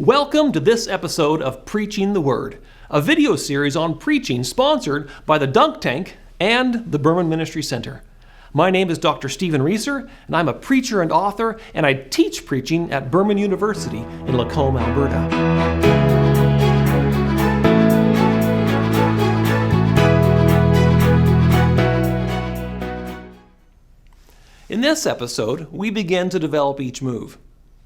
Welcome to this episode of Preaching the Word, a video series on preaching sponsored by the Dunk Tank and the Berman Ministry Center. My name is Dr. Stephen Reasor, and I'm a preacher and author, and I teach preaching at Berman University in Lacombe, Alberta. In this episode, we begin to develop each move.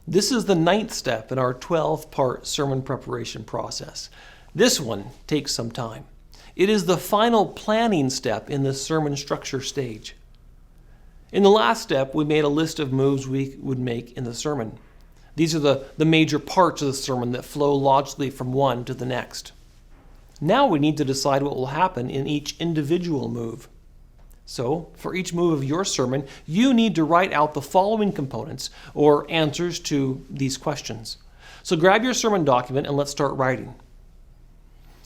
This is the 9th step in our 12-part sermon preparation process. This one takes some time. It is the final planning step in the sermon structure stage. In the last step, we made a list of moves we would make in the sermon. These are the major parts of the sermon that flow logically from one to the next. Now we need to decide what will happen in each individual move. So, for each move of your sermon, you need to write out the following components or answers to these questions. So grab your sermon document and let's start writing.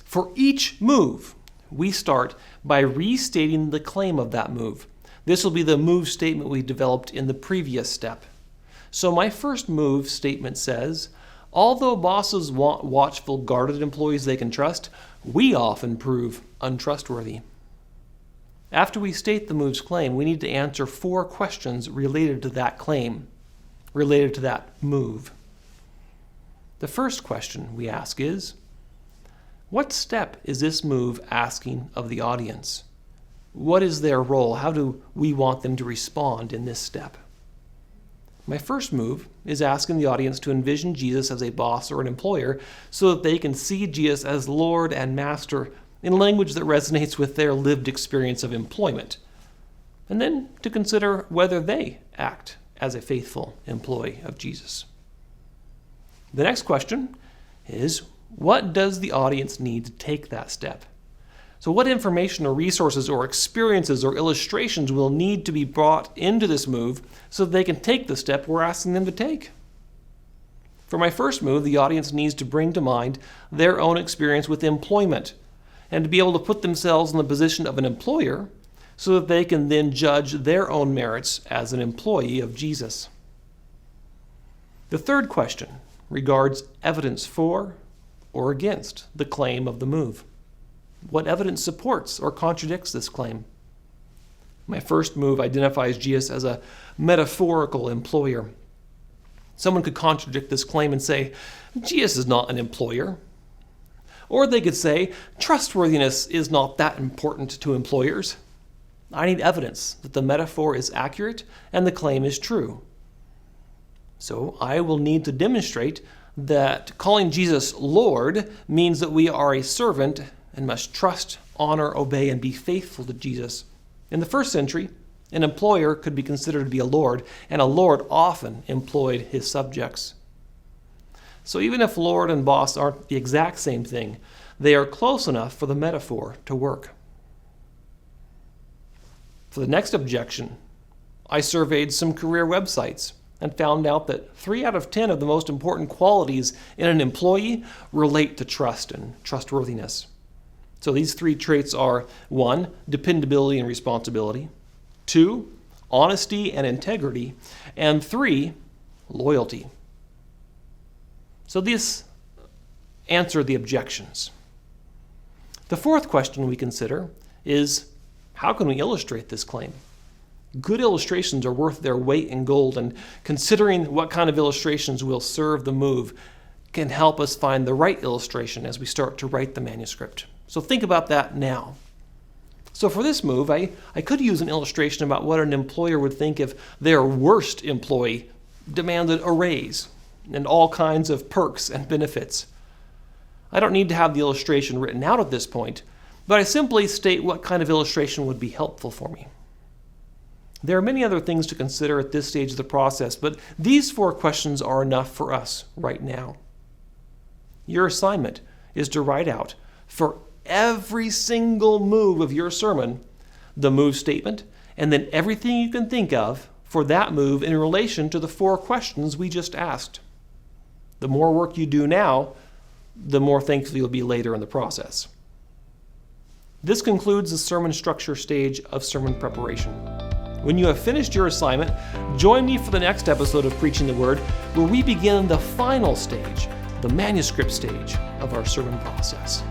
For each move, we start by restating the claim of that move. This will be the move statement we developed in the previous step. So my first move statement says, although bosses want watchful, guarded employees they can trust, we often prove untrustworthy. After we state the move's claim, we need to answer 4 questions related to that claim, related to that move. The first question we ask is, what step is this move asking of the audience? What is their role? How do we want them to respond in this step? My first move is asking the audience to envision Jesus as a boss or an employer so that they can see Jesus as Lord and Master in language that resonates with their lived experience of employment, and then to consider whether they act as a faithful employee of Jesus. The next question is, what does the audience need to take that step? So what information or resources or experiences or illustrations will need to be brought into this move so that they can take the step we're asking them to take? For my first move, the audience needs to bring to mind their own experience with employment, and to be able to put themselves in the position of an employer so that they can then judge their own merits as an employee of Jesus. The third question regards evidence for or against the claim of the move. What evidence supports or contradicts this claim? My first move identifies Jesus as a metaphorical employer. Someone could contradict this claim and say, Jesus is not an employer. Or they could say, trustworthiness is not that important to employers. I need evidence that the metaphor is accurate and the claim is true. So I will need to demonstrate that calling Jesus Lord means that we are a servant and must trust, honor, obey, and be faithful to Jesus. In the first century, an employer could be considered to be a lord, and a lord often employed his subjects. So even if Lord and boss aren't the exact same thing, they are close enough for the metaphor to work. For the next objection, I surveyed some career websites and found out that 3 out of 10 of the most important qualities in an employee relate to trust and trustworthiness. So these 3 traits are 1, dependability and responsibility, 2, honesty and integrity, and 3, loyalty. So these answer the objections. The fourth question we consider is, how can we illustrate this claim? Good illustrations are worth their weight in gold, and considering what kind of illustrations will serve the move can help us find the right illustration as we start to write the manuscript. So think about that now. So for this move, I could use an illustration about what an employer would think if their worst employee demanded a raise and all kinds of perks and benefits. I don't need to have the illustration written out at this point, but I simply state what kind of illustration would be helpful for me. There are many other things to consider at this stage of the process, but these 4 questions are enough for us right now. Your assignment is to write out for every single move of your sermon the move statement, and then everything you can think of for that move in relation to the 4 questions we just asked. The more work you do now, the more thankful you'll be later in the process. This concludes the sermon structure stage of sermon preparation. When you have finished your assignment, join me for the next episode of Preaching the Word, where we begin the final stage, the manuscript stage of our sermon process.